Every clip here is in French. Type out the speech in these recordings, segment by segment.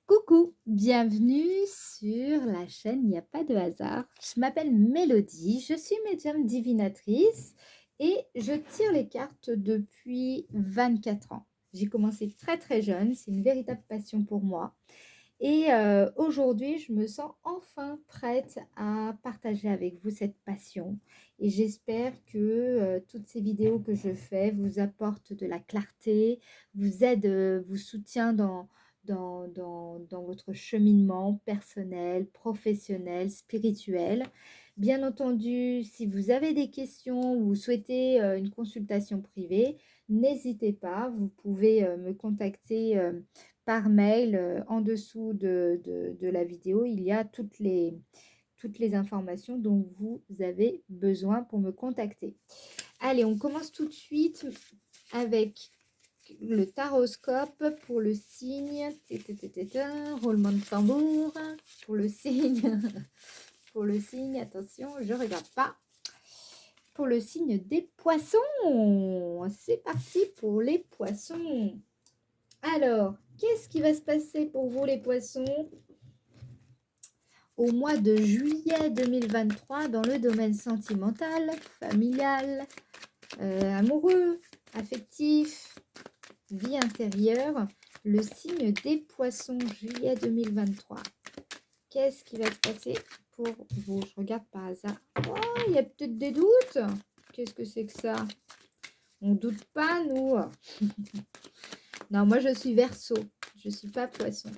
Coucou, bienvenue sur la chaîne Il n'y a pas de hasard. Je m'appelle Mélodie, je suis médium divinatrice et je tire les cartes depuis 24 ans. J'ai commencé très très jeune, c'est une véritable passion pour moi. Et aujourd'hui, je me sens enfin prête à partager avec vous cette passion. Et j'espère que toutes ces vidéos que je fais vous apportent de la clarté, vous aident, vous soutient dans votre cheminement personnel, professionnel, spirituel. Bien entendu, si vous avez des questions ou vous souhaitez une consultation privée, n'hésitez pas, vous pouvez me contacter par mail en dessous de la vidéo. Il y a toutes les informations dont vous avez besoin pour me contacter. Allez, on commence tout de suite avec le taroscope pour le signe, roulement de tambour, pour le signe, attention, je ne regarde pas, pour le signe des poissons. C'est parti pour les poissons. Alors, qu'est-ce qui va se passer pour vous les poissons au mois de juillet 2023 dans le domaine sentimental, familial, amoureux, affectif, vie intérieure, le signe des poissons, juillet 2023. Qu'est-ce qui va se passer pour vous? Je regarde par hasard. Oh, il y a peut-être des doutes. Qu'est-ce que c'est que ça? On ne doute pas, nous. Non, moi, je suis Verseau. Je ne suis pas poisson.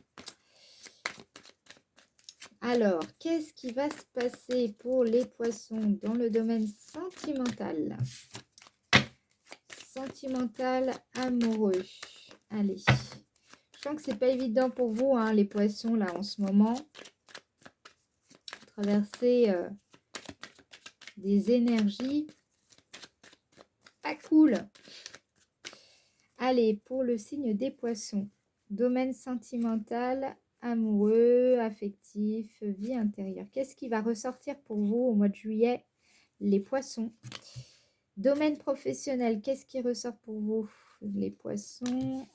Alors, qu'est-ce qui va se passer pour les poissons dans le domaine sentimental? Sentimental, amoureux. Allez. Je sens que c'est pas évident pour vous, hein, les poissons, là, en ce moment. Traverser des énergies pas cool. Allez, pour le signe des poissons. Domaine sentimental, amoureux, affectif, vie intérieure. Qu'est-ce qui va ressortir pour vous au mois de juillet, les poissons? Domaine professionnel, qu'est-ce qui ressort pour vous, les poissons?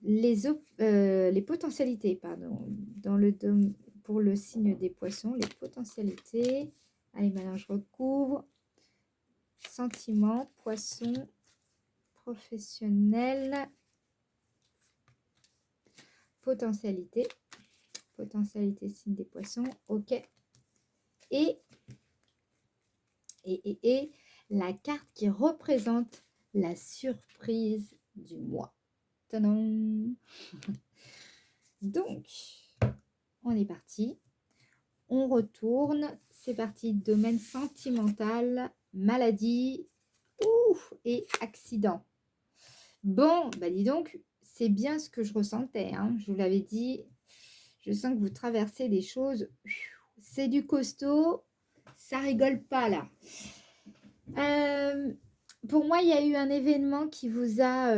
Les potentialités, pardon, pour le signe des poissons, les potentialités. Allez, maintenant je recouvre. Sentiments, poissons, professionnel, potentialité, signe des poissons, ok. Et la carte qui représente la surprise du mois. Tadam. Donc, on est parti. On retourne. C'est parti. Domaine sentimental, maladie et accident. Bon, bah dis donc, c'est bien ce que je ressentais. Hein. Je vous l'avais dit. Je sens que vous traversez des choses. C'est du costaud. Ça rigole pas là. Pour moi, il y a eu un événement qui vous a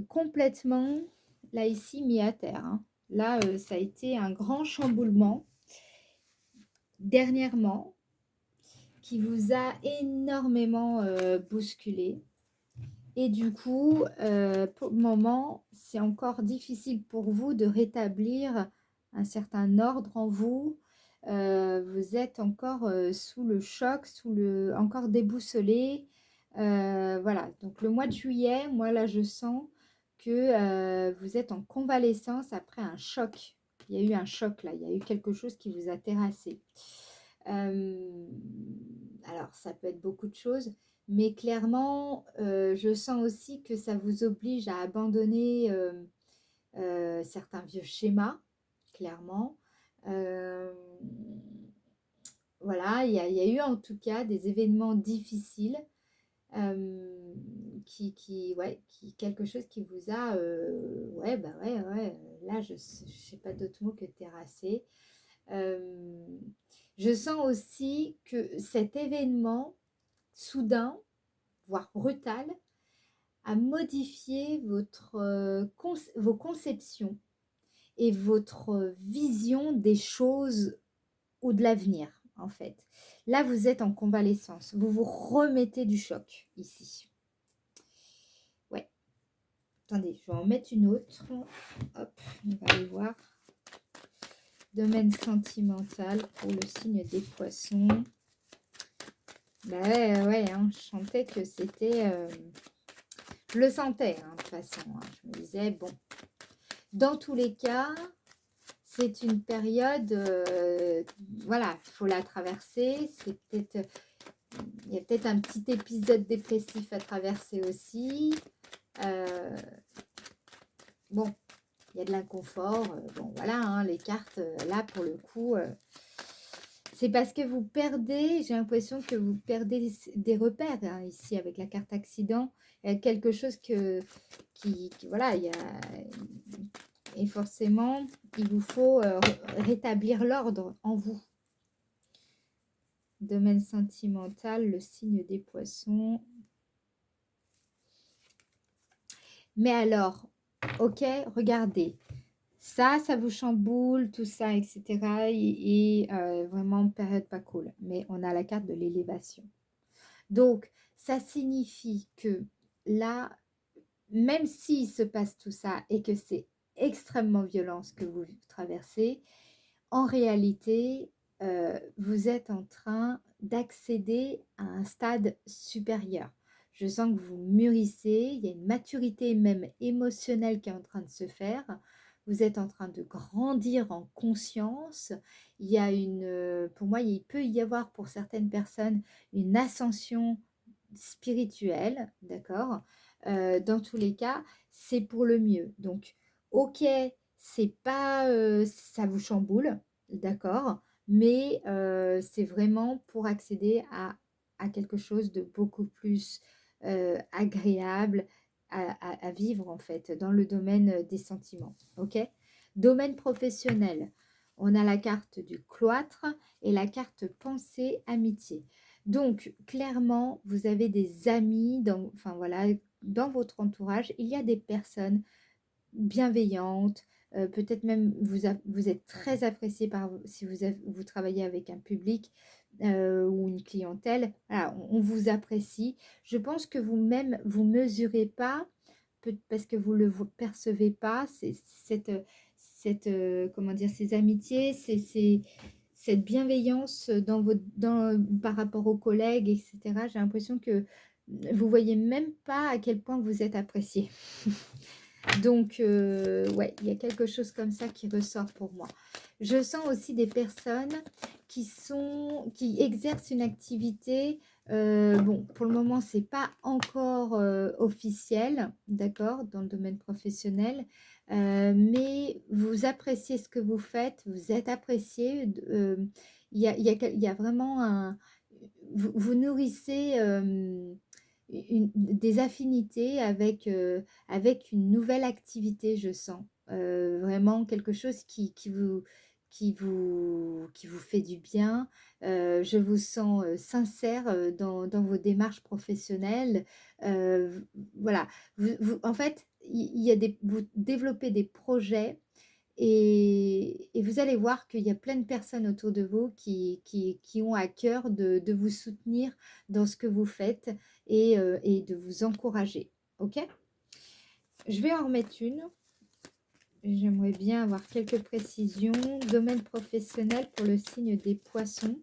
complètement, là ici, mis à terre. Hein. Là, ça a été un grand chamboulement dernièrement qui vous a énormément bousculé. Et du coup, pour le moment, c'est encore difficile pour vous de rétablir un certain ordre en vous. Vous êtes encore sous le choc, encore déboussolé. Voilà, donc le mois de juillet, moi là, je sens que vous êtes en convalescence après un choc. Il y a eu un choc là, il y a eu quelque chose qui vous a terrassé. Alors, ça peut être beaucoup de choses. Mais clairement, je sens aussi que ça vous oblige à abandonner certains vieux schémas, clairement. Voilà, il y a eu en tout cas des événements difficiles, quelque chose qui vous a, ouais, là, je sais pas d'autre mot que terrassé. Je sens aussi que cet événement soudain, voire brutal, à modifier vos conceptions et votre vision des choses ou de l'avenir, en fait. Là, vous êtes en convalescence. Vous vous remettez du choc, ici. Ouais. attendez, je vais en mettre une autre. Hop, on va aller voir. Domaine sentimental pour le signe des poissons. Bah ouais, hein, je sentais que c'était... je le sentais, hein, de toute façon. Hein. Je me disais, bon, dans tous les cas, c'est une période, voilà, il faut la traverser. C'est peut-être, il y a peut-être un petit épisode dépressif à traverser aussi. Bon, il y a de l'inconfort. Bon, voilà, hein, les cartes, là, pour le coup, c'est parce que vous perdez, j'ai l'impression que vous perdez des repères, hein, ici, avec la carte accident. Il y a quelque chose voilà, il y a... Et forcément, il vous faut rétablir l'ordre en vous. Domaine sentimental, le signe des poissons. Mais alors, ok, regardez. Ça vous chamboule, tout ça, etc. Et vraiment, période pas cool. Mais on a la carte de l'élévation. Donc, ça signifie que là, même s'il se passe tout ça et que c'est extrêmement violent ce que vous traversez, en réalité, vous êtes en train d'accéder à un stade supérieur. Je sens que vous mûrissez, il y a une maturité même émotionnelle qui est en train de se faire. Vous êtes en train de grandir en conscience. Il y a pour moi, il peut y avoir pour certaines personnes une ascension spirituelle, d'accord. Dans tous les cas, c'est pour le mieux. Donc, ok, c'est pas, ça vous chamboule, d'accord, mais c'est vraiment pour accéder à quelque chose de beaucoup plus agréable à vivre en fait dans le domaine des sentiments, ok. Domaine professionnel, on a la carte du cloître et la carte pensée amitié. Donc clairement vous avez des amis enfin voilà, dans votre entourage il y a des personnes bienveillante, peut-être même vous êtes très apprécié si vous travaillez avec un public ou une clientèle, voilà, on vous apprécie. Je pense que vous-même, vous mesurez pas, parce que vous le percevez pas, comment dire, ces amitiés, cette bienveillance par rapport aux collègues, etc. J'ai l'impression que vous voyez même pas à quel point vous êtes apprécié. Donc, ouais, il y a quelque chose comme ça qui ressort pour moi. Je sens aussi des personnes qui exercent une activité. Bon, pour le moment, c'est pas encore officiel, d'accord, dans le domaine professionnel, mais vous appréciez ce que vous faites, vous êtes apprécié. Il y a vraiment vous nourrissez des affinités avec une nouvelle activité, je sens. Vraiment quelque chose qui vous fait du bien. Je vous sens sincère dans vos démarches professionnelles. Voilà. En fait, vous développez des projets et vous allez voir qu'il y a plein de personnes autour de vous qui ont à cœur de vous soutenir dans ce que vous faites et de vous encourager. Ok? Je vais en remettre une. J'aimerais bien avoir quelques précisions. Domaine professionnel pour le signe des poissons.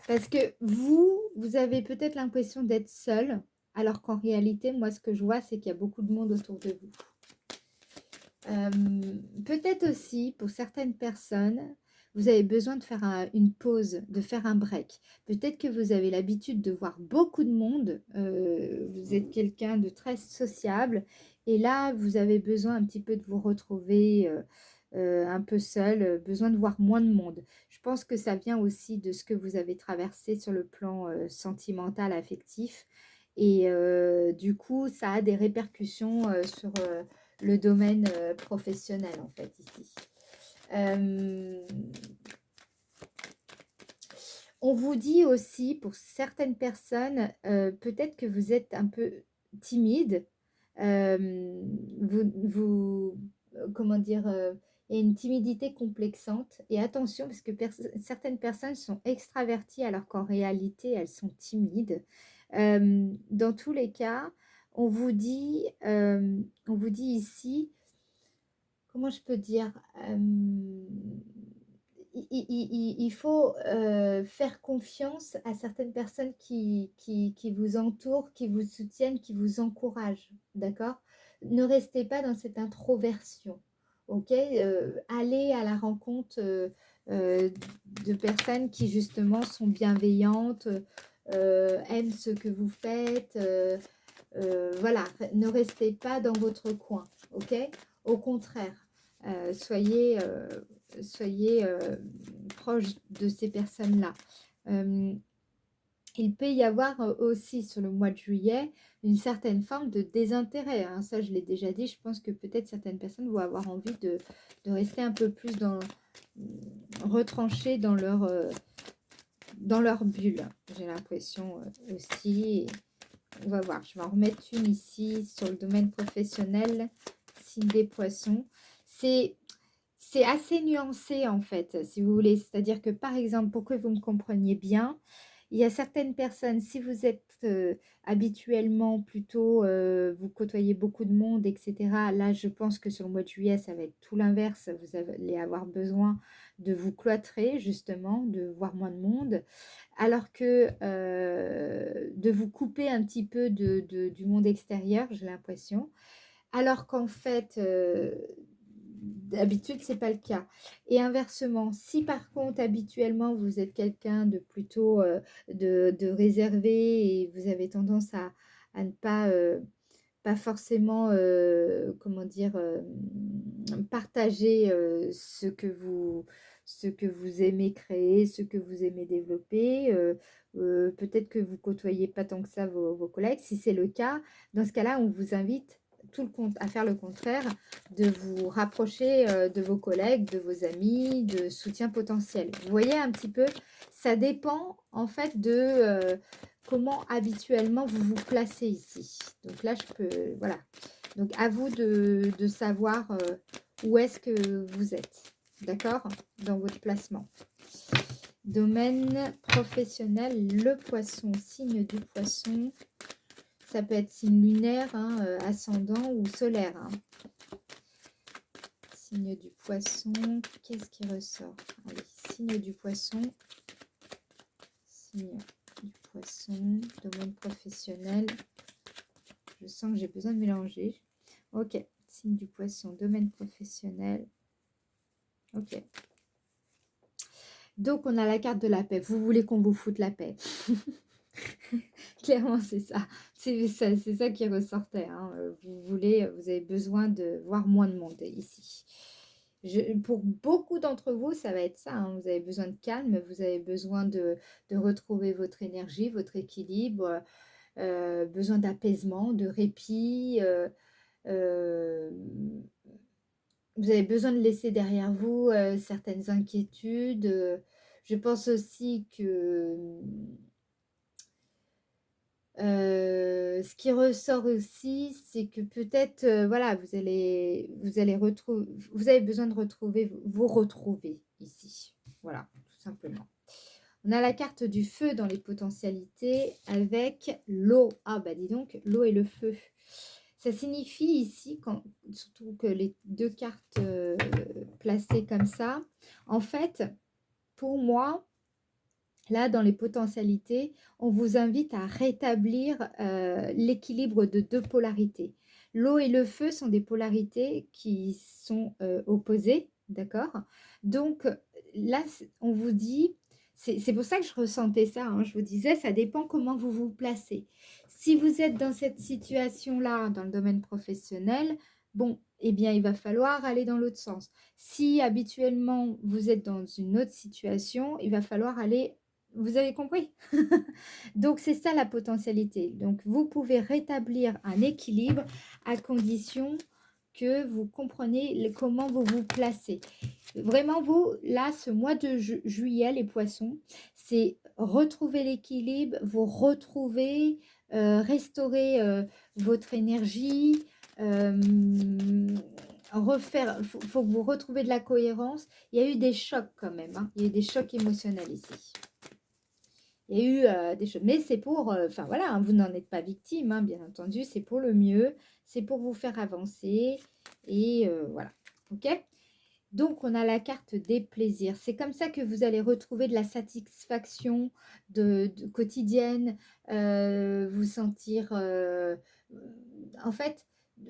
Parce que vous avez peut-être l'impression d'être seul, alors qu'en réalité, moi, ce que je vois, c'est qu'il y a beaucoup de monde autour de vous. Peut-être aussi, pour certaines personnes, vous avez besoin de faire une pause, de faire un break. Peut-être que vous avez l'habitude de voir beaucoup de monde, vous êtes quelqu'un de très sociable, et là, vous avez besoin un petit peu de vous retrouver un peu seul, besoin de voir moins de monde. Je pense que ça vient aussi de ce que vous avez traversé sur le plan sentimental, affectif, et du coup, ça a des répercussions sur le domaine professionnel, en fait, ici. On vous dit aussi, pour certaines personnes, peut-être que vous êtes un peu timide. Comment dire, il y a une timidité complexante. Et attention, parce que certaines personnes sont extraverties alors qu'en réalité, elles sont timides. Dans tous les cas, on vous dit ici, comment je peux dire, il faut faire confiance à certaines personnes qui vous entourent, qui vous soutiennent, qui vous encouragent, d'accord? Ne restez pas dans cette introversion, ok? Allez à la rencontre euh, de personnes qui justement sont bienveillantes, aiment ce que vous faites, voilà, ne restez pas dans votre coin, ok? Au contraire, soyez proche de ces personnes-là. Il peut y avoir aussi sur le mois de juillet une certaine forme de désintérêt, hein. Ça, je l'ai déjà dit, je pense que peut-être certaines personnes vont avoir envie de rester un peu plus retranchées dans leur bulle, j'ai l'impression aussi. On va voir, je vais en remettre une ici sur le domaine professionnel, signe des poissons. C'est assez nuancé en fait, si vous voulez. C'est-à-dire que par exemple, pour que vous me compreniez bien, il y a certaines personnes, si vous êtes habituellement plutôt, vous côtoyez beaucoup de monde, etc. Là, je pense que sur le mois de juillet, ça va être tout l'inverse. Vous allez avoir besoin de vous cloîtrer, justement, de voir moins de monde, alors que de vous couper un petit peu du monde extérieur, j'ai l'impression. Alors qu'en fait, d'habitude, c'est pas le cas. Et inversement, si par contre, habituellement, vous êtes quelqu'un de plutôt de réservé et vous avez tendance à ne pas, pas forcément, comment dire, partager ce que vous aimez créer, ce que vous aimez développer. Peut-être que vous côtoyez pas tant que ça vos collègues. Si c'est le cas, dans ce cas-là, on vous invite à faire le contraire, de vous rapprocher de vos collègues, de vos amis, de soutien potentiel. Vous voyez un petit peu, ça dépend en fait de comment habituellement vous vous placez ici. Donc là, je peux, voilà. Donc à vous de savoir où est-ce que vous êtes, d'accord, dans votre placement. Domaine professionnel, le poisson, signe du poisson. Ça peut être signe lunaire, hein, ascendant ou solaire. Hein. Signe du poisson, qu'est-ce qui ressort? Allez, signe du poisson. Signe du poisson, domaine professionnel. Je sens que j'ai besoin de mélanger. Ok, signe du poisson, domaine professionnel. Ok. Donc, on a la carte de la paix. Vous voulez qu'on vous foute la paix. Clairement, c'est ça. C'est ça qui ressortait. Hein. Vous avez besoin de voir moins de monde ici. Pour beaucoup d'entre vous, ça va être ça. Hein. Vous avez besoin de calme, vous avez besoin de retrouver votre énergie, votre équilibre, besoin d'apaisement, de répit. Euh, vous avez besoin de laisser derrière vous certaines inquiétudes. Je pense aussi que ce qui ressort aussi, c'est que peut-être, voilà, vous avez besoin de vous retrouver ici. Voilà, tout simplement. On a la carte du feu dans les potentialités avec l'eau. Ah bah dis donc, l'eau et le feu. Ça signifie ici, surtout que les deux cartes placées comme ça, en fait, pour moi, là, dans les potentialités, on vous invite à rétablir l'équilibre de deux polarités. L'eau et le feu sont des polarités qui sont opposées, d'accord? Donc là, on vous dit, c'est pour ça que je ressentais ça, hein, je vous disais, ça dépend comment vous vous placez. Si vous êtes dans cette situation-là, dans le domaine professionnel, bon, eh bien, il va falloir aller dans l'autre sens. Si habituellement, vous êtes dans une autre situation, il va falloir aller. Vous avez compris? Donc, c'est ça la potentialité. Donc, vous pouvez rétablir un équilibre à condition que vous compreniez comment vous vous placez. Vraiment, vous, là, ce mois de juillet, les poissons, c'est retrouver l'équilibre, vous retrouver, restaurer votre énergie, refaire, faut que vous retrouviez de la cohérence. Il y a eu des chocs quand même, hein. Il y a eu des chocs émotionnels ici. Il y a eu des choses, mais c'est pour, enfin voilà, hein, vous n'en êtes pas victime, hein, bien entendu, c'est pour le mieux, c'est pour vous faire avancer, et voilà, ok? Donc, on a la carte des plaisirs. C'est comme ça que vous allez retrouver de la satisfaction quotidienne, vous sentir, en fait,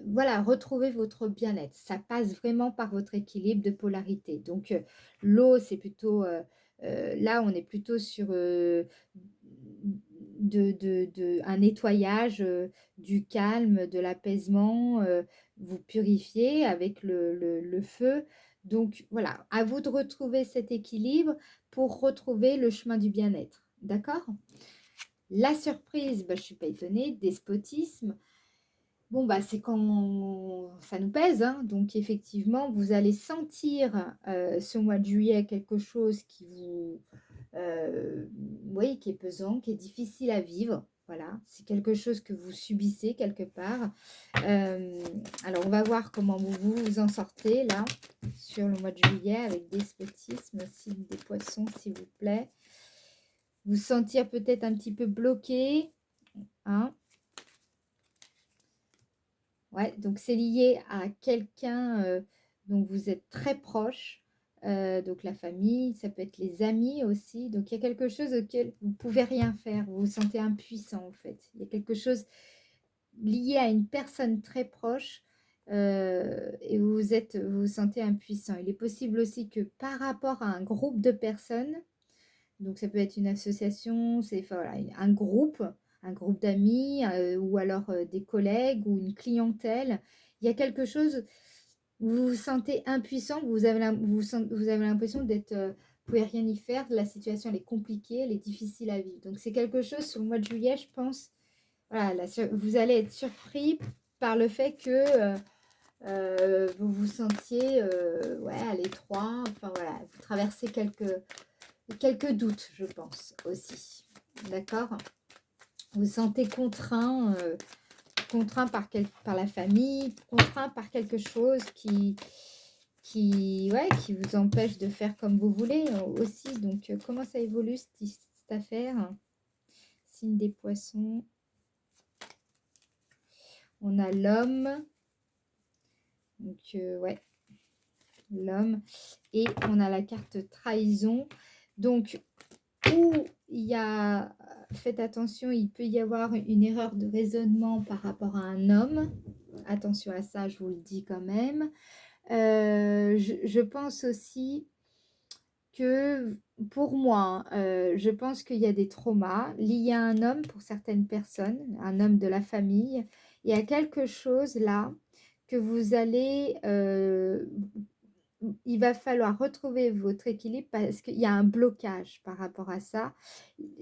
voilà, retrouver votre bien-être. Ça passe vraiment par votre équilibre de polarité. Donc, l'eau, c'est plutôt, là, on est plutôt sur un nettoyage, du calme, de l'apaisement, vous purifiez avec le feu. Donc voilà, à vous de retrouver cet équilibre pour retrouver le chemin du bien-être. D'accord? La surprise, bah, je ne suis pas étonnée, despotisme. Bon, bah, c'est quand ça nous pèse, hein. Donc effectivement, vous allez sentir ce mois de juillet quelque chose qui vous, oui, qui est pesant, qui est difficile à vivre. Voilà, c'est quelque chose que vous subissez quelque part. Alors, on va voir comment vous en sortez là, sur le mois de juillet, avec despotisme, signe des poissons, s'il vous plaît. Vous sentir peut-être un petit peu bloqué, hein. Ouais, donc c'est lié à quelqu'un dont vous êtes très proche. Donc la famille, ça peut être les amis aussi. Donc il y a quelque chose auquel vous ne pouvez rien faire. Vous vous sentez impuissant en fait. Il y a quelque chose lié à une personne très proche et vous vous sentez impuissant. Il est possible aussi que par rapport à un groupe de personnes, donc ça peut être une association, c'est enfin, voilà, un groupe d'amis ou alors des collègues ou une clientèle. Il y a quelque chose, vous vous sentez impuissant, vous avez l'impression d'être, vous pouvez rien y faire, la situation elle est compliquée, elle est difficile à vivre. Donc c'est quelque chose sur le mois de juillet, je pense, voilà, vous allez être surpris par le fait que vous vous sentiez ouais, à l'étroit, enfin voilà, vous traversez quelques doutes, je pense aussi. D'accord? Vous vous sentez contraint, contraint par la famille, contraint par quelque chose ouais, qui vous empêche de faire comme vous voulez aussi. Donc, comment ça évolue cette affaire? Signe des poissons. On a l'homme. Donc, ouais, l'homme. Et on a la carte trahison. Donc, où il y a, faites attention, il peut y avoir une erreur de raisonnement par rapport à un homme. Attention à ça, je vous le dis quand même. Je pense aussi que, pour moi, je pense qu'il y a des traumas liés à un homme pour certaines personnes, un homme de la famille. Il y a quelque chose là que vous allez il va falloir retrouver votre équilibre parce qu'il y a un blocage par rapport à ça.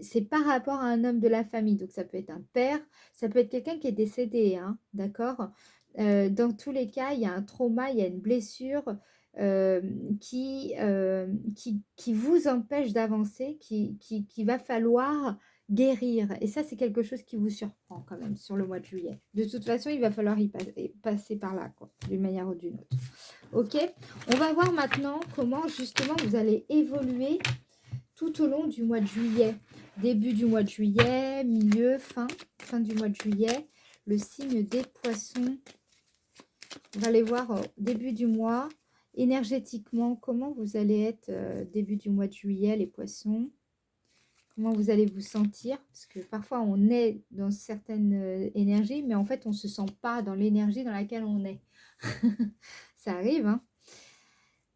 C'est par rapport à un homme de la famille. Donc, ça peut être un père, ça peut être quelqu'un qui est décédé, hein, d'accord? Dans tous les cas, il y a un trauma, il y a une blessure euh, qui vous empêche d'avancer, qui va falloir guérir. Et ça, c'est quelque chose qui vous surprend quand même sur le mois de juillet. De toute façon, il va falloir passer par là, quoi, d'une manière ou d'une autre. Ok, on va voir maintenant comment justement vous allez évoluer tout au long du mois de juillet. Début du mois de juillet, milieu, fin du mois de juillet. Le signe des poissons. On va aller voir au début du mois. Énergétiquement, comment vous allez être début du mois de juillet, les poissons. Comment vous allez vous sentir. Parce que parfois, on est dans certaines énergies, mais en fait, on ne se sent pas dans l'énergie dans laquelle on est. Ça arrive, hein.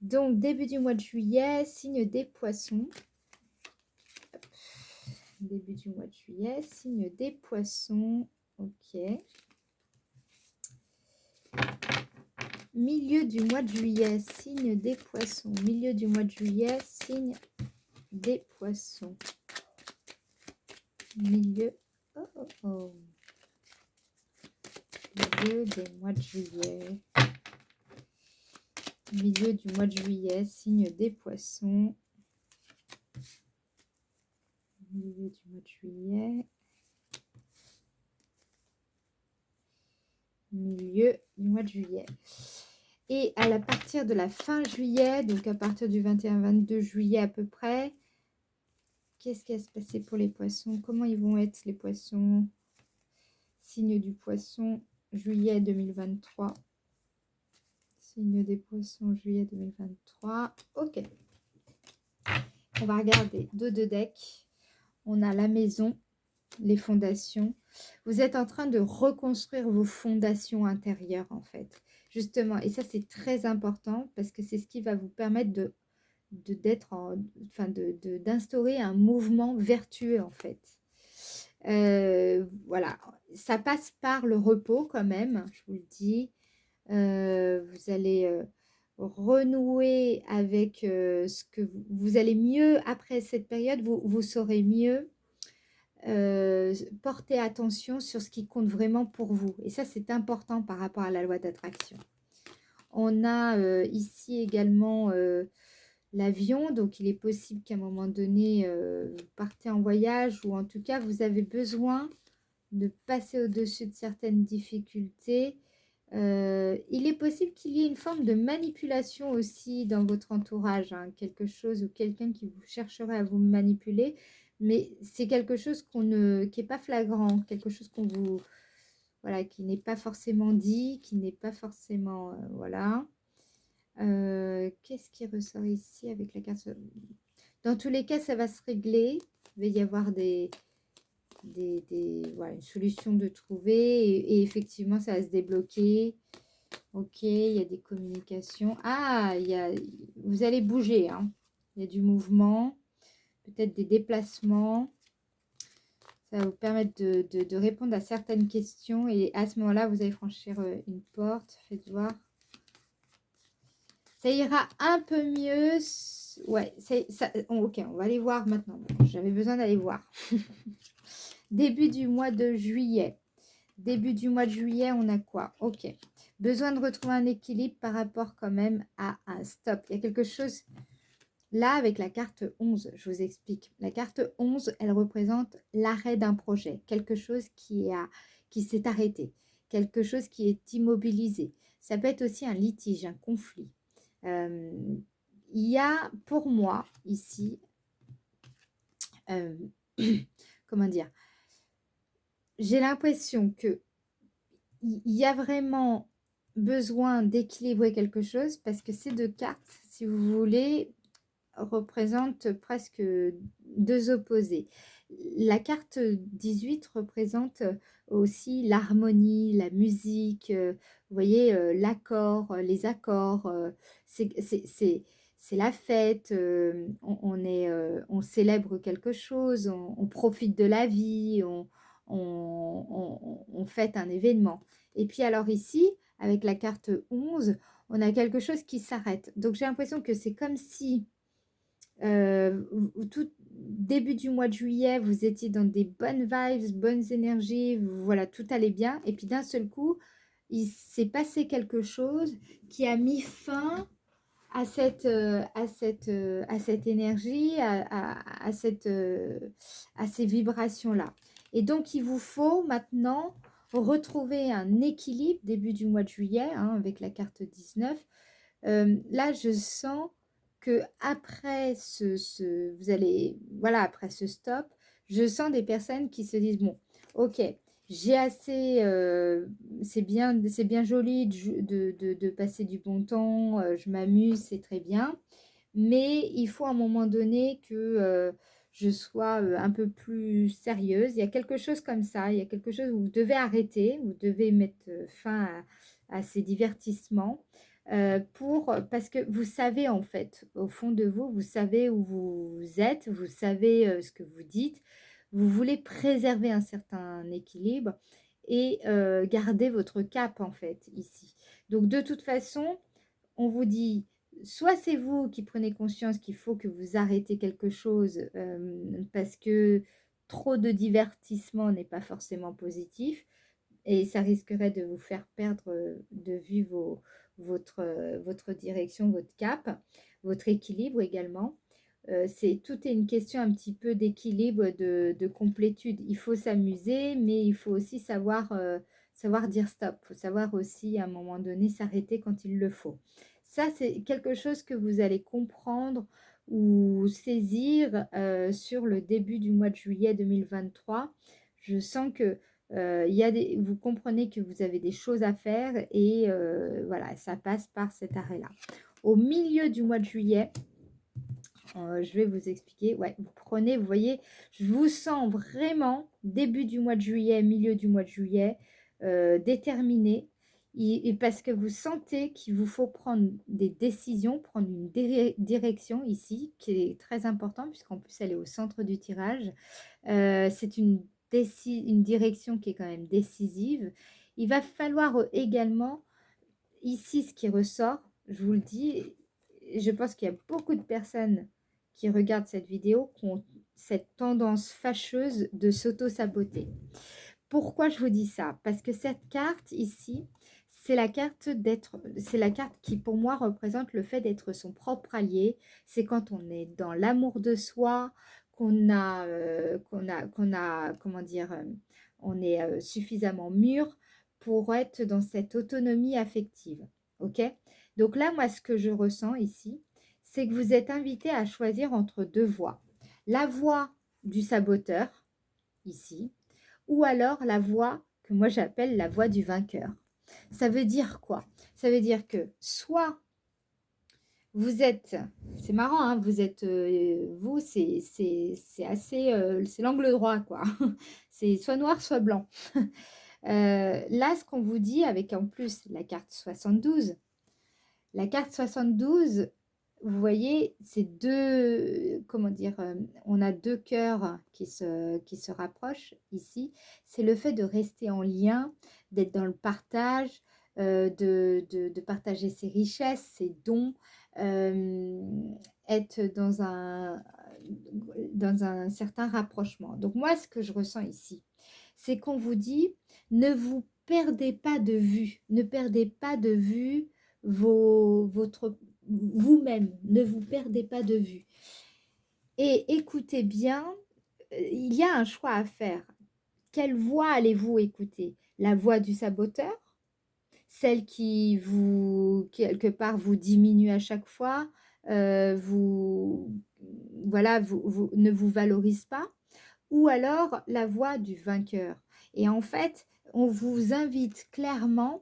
Donc, début du mois de juillet, signe des poissons. Début du mois de juillet, signe des poissons. Ok. Milieu du mois de juillet, signe des poissons. Milieu du mois de juillet, signe des poissons. Milieu. Oh, oh, oh. Milieu des mois de juillet. Milieu du mois de juillet, signe des poissons. Milieu du mois de juillet. Milieu du mois de juillet. Et à partir de la fin juillet, donc à partir du 21-22 juillet à peu près, qu'est-ce qui va se passer pour les poissons? Comment ils vont être les poissons? Signe du poisson, juillet 2023. Signe des poissons, juillet 2023. Ok. On va regarder dos de deck. On a la maison, les fondations. Vous êtes en train de reconstruire vos fondations intérieures, en fait. Justement, et ça, c'est très important parce que c'est ce qui va vous permettre d'instaurer un mouvement vertueux, en fait. Voilà, ça passe par le repos quand même, je vous le dis. Vous allez renouer avec ce que vous allez mieux après cette période, vous saurez mieux porter attention sur ce qui compte vraiment pour vous. Et ça, c'est important par rapport à la loi d'attraction. On a ici également l'avion, donc il est possible qu'à un moment donné, vous partez en voyage ou en tout cas, vous avez besoin de passer au-dessus de certaines difficultés. Il est possible qu'il y ait une forme de manipulation aussi dans votre entourage, hein, quelque chose ou quelqu'un qui vous chercherait à vous manipuler, mais c'est quelque chose qui n'est pas flagrant, quelque chose qu'on vous, voilà, qui n'est pas forcément dit, qui n'est pas forcément, voilà. Qu'est-ce qui ressort ici avec la carte? Dans tous les cas, ça va se régler. Il va y avoir voilà, une solution de trouver et effectivement, ça va se débloquer. Ok, il y a des communications. Ah, vous allez bouger, hein. Il y a du mouvement, peut-être des déplacements. Ça va vous permettre de répondre à certaines questions et à ce moment-là, vous allez franchir une porte. Faites voir. Ça ira un peu mieux. Ouais, ok, on va aller voir maintenant. J'avais besoin d'aller voir. Début du mois de juillet. Début du mois de juillet, on a quoi? Ok. Besoin de retrouver un équilibre par rapport quand même à un stop. Il y a quelque chose là avec la carte 11, je vous explique. La carte 11, elle représente l'arrêt d'un projet. Quelque chose qui s'est arrêté. Quelque chose qui est immobilisé. Ça peut être aussi un litige, un conflit. Il y a pour moi ici, comment dire, j'ai l'impression que il y a vraiment besoin d'équilibrer quelque chose parce que ces deux cartes, si vous voulez, représentent presque deux opposés. La carte 18 représente aussi l'harmonie, la musique, vous voyez, l'accord, les accords, c'est la fête, on célèbre quelque chose, on profite de la vie, on fête un événement. Et puis alors ici, avec la carte 11, on a quelque chose qui s'arrête. Donc j'ai l'impression que c'est comme si tout début du mois de juillet, vous étiez dans des bonnes vibes, bonnes énergies, voilà, tout allait bien. Et puis d'un seul coup, il s'est passé quelque chose qui a mis fin à cette énergie, à ces vibrations-là. Et donc, il vous faut maintenant retrouver un équilibre début du mois de juillet, hein, avec la carte 19. Là, je sens que après vous allez, voilà, après ce stop, je sens des personnes qui se disent, bon, ok, j'ai assez, c'est bien joli de passer du bon temps, je m'amuse, c'est très bien, mais il faut à un moment donné que je sois un peu plus sérieuse. Il y a quelque chose comme ça, il y a quelque chose où vous devez arrêter, vous devez mettre fin à ces divertissements. Parce que vous savez en fait, au fond de vous, vous savez où vous êtes, vous savez ce que vous dites, vous voulez préserver un certain équilibre et garder votre cap en fait ici. Donc de toute façon, on vous dit, soit c'est vous qui prenez conscience qu'il faut que vous arrêtez quelque chose parce que trop de divertissement n'est pas forcément positif et ça risquerait de vous faire perdre de vue votre direction, votre cap, votre équilibre également. Tout est une question un petit peu d'équilibre, de complétude. Il faut s'amuser, mais il faut aussi savoir dire stop. Il faut savoir aussi à un moment donné s'arrêter quand il le faut. Ça, c'est quelque chose que vous allez comprendre ou saisir sur le début du mois de juillet 2023. Je sens que vous comprenez que vous avez des choses à faire et voilà, ça passe par cet arrêt-là. Au milieu du mois de juillet, je vais vous expliquer. Ouais, vous prenez, vous voyez, je vous sens vraiment début du mois de juillet, milieu du mois de juillet, déterminé. Et parce que vous sentez qu'il vous faut prendre des décisions, prendre une direction ici, qui est très importante, puisqu'en plus elle est au centre du tirage. C'est une direction qui est quand même décisive. Il va falloir également, ici, ce qui ressort, je vous le dis, je pense qu'il y a beaucoup de personnes qui regardent cette vidéo qui ont cette tendance fâcheuse de s'auto-saboter. Pourquoi je vous dis ça? Parce que cette carte ici, c'est la carte qui pour moi représente le fait d'être son propre allié. C'est quand on est dans l'amour de soi, comment dire, on est suffisamment mûr pour être dans cette autonomie affective. Ok? Donc là, moi, ce que je ressens ici, c'est que vous êtes invité à choisir entre deux voies. La voie du saboteur, ici, ou alors la voie que moi j'appelle la voie du vainqueur. Ça veut dire quoi? Ça veut dire que soit vous êtes, c'est marrant, hein, vous êtes, vous, c'est assez, c'est l'angle droit, quoi. C'est soit noir, soit blanc. Là, ce qu'on vous dit avec en plus la carte 72, la carte 72, vous voyez, c'est deux, comment dire, on a deux cœurs qui se rapprochent ici. C'est le fait de rester en lien, d'être dans le partage, de partager ses richesses, ses dons, être dans un certain rapprochement. Donc moi, ce que je ressens ici, c'est qu'on vous dit, ne vous perdez pas de vue, ne perdez pas de vue votre vous-même, ne vous perdez pas de vue. Et écoutez bien, il y a un choix à faire. Quelle voix allez-vous écouter? La voix du saboteur? Celle qui vous, quelque part, vous diminue à chaque fois, voilà, ne vous valorise pas? Ou alors la voix du vainqueur? Et en fait, on vous invite clairement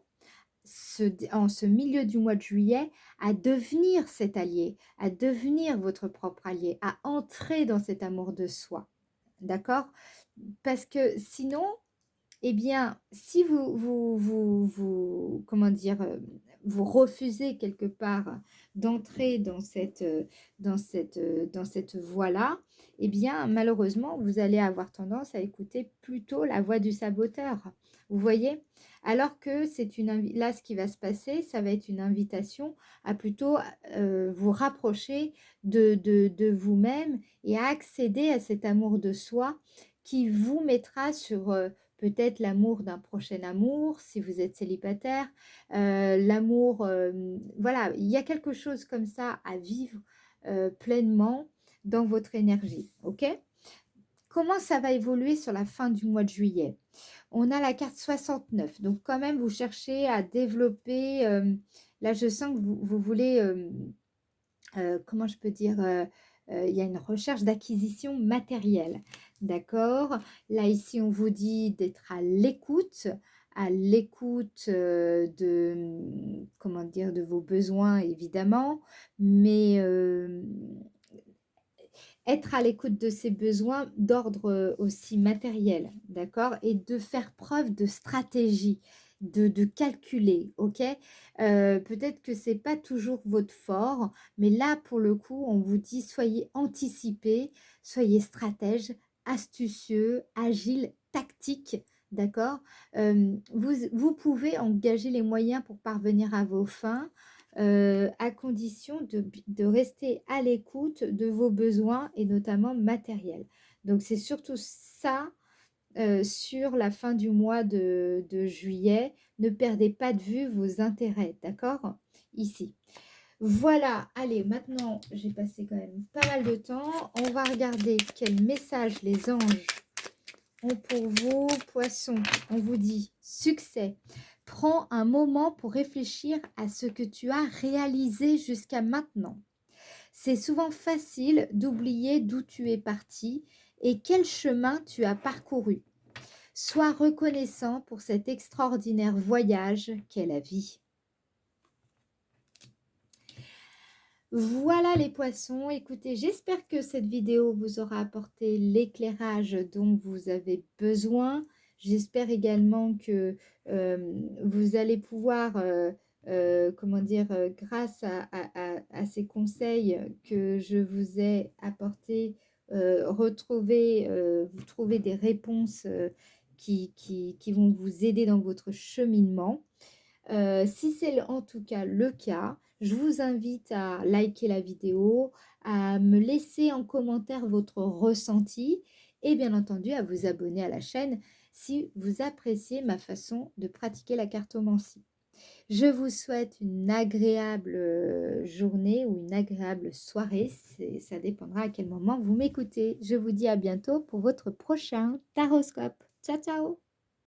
en ce milieu du mois de juillet, à devenir cet allié, à devenir votre propre allié, à entrer dans cet amour de soi. D'accord? Parce que sinon, eh bien, si comment dire, vous refusez quelque part d'entrer dans cette voie-là, eh bien, malheureusement, vous allez avoir tendance à écouter plutôt la voix du saboteur. Vous voyez? Alors que là, ce qui va se passer, ça va être une invitation à plutôt vous rapprocher de vous-même et à accéder à cet amour de soi qui vous mettra sur peut-être l'amour d'un prochain amour, si vous êtes célibataire, l'amour, voilà, il y a quelque chose comme ça à vivre pleinement dans votre énergie, ok? Comment ça va évoluer sur la fin du mois de juillet? On a la carte 69, donc quand même vous cherchez à développer, là je sens que vous voulez, comment je peux dire, il y a une recherche d'acquisition matérielle, d'accord? Là, ici, on vous dit d'être à l'écoute comment dire, de vos besoins, évidemment, mais être à l'écoute de ces besoins d'ordre aussi matériel, d'accord? Et de faire preuve de stratégie, de calculer, ok? Peut-être que c'est pas toujours votre fort, mais là, pour le coup, on vous dit soyez anticipés, soyez stratège, astucieux, agile, tactique, d'accord? Vous pouvez engager les moyens pour parvenir à vos fins, à condition de rester à l'écoute de vos besoins et notamment matériels. Donc c'est surtout ça sur la fin du mois de juillet. Ne perdez pas de vue vos intérêts, d'accord? Ici. Voilà, allez, maintenant j'ai passé quand même pas mal de temps. On va regarder quel message les anges ont pour vous, poissons. On vous dit succès. Prends un moment pour réfléchir à ce que tu as réalisé jusqu'à maintenant. C'est souvent facile d'oublier d'où tu es parti et quel chemin tu as parcouru. Sois reconnaissant pour cet extraordinaire voyage qu'est la vie. Voilà les poissons, écoutez, j'espère que cette vidéo vous aura apporté l'éclairage dont vous avez besoin. J'espère également que vous allez pouvoir, comment dire, grâce à ces conseils que je vous ai apportés, vous trouver des réponses qui vont vous aider dans votre cheminement. Si c'est en tout cas le cas, je vous invite à liker la vidéo, à me laisser en commentaire votre ressenti et bien entendu à vous abonner à la chaîne si vous appréciez ma façon de pratiquer la cartomancie. Je vous souhaite une agréable journée ou une agréable soirée, ça dépendra à quel moment vous m'écoutez. Je vous dis à bientôt pour votre prochain taroscope. Ciao, ciao!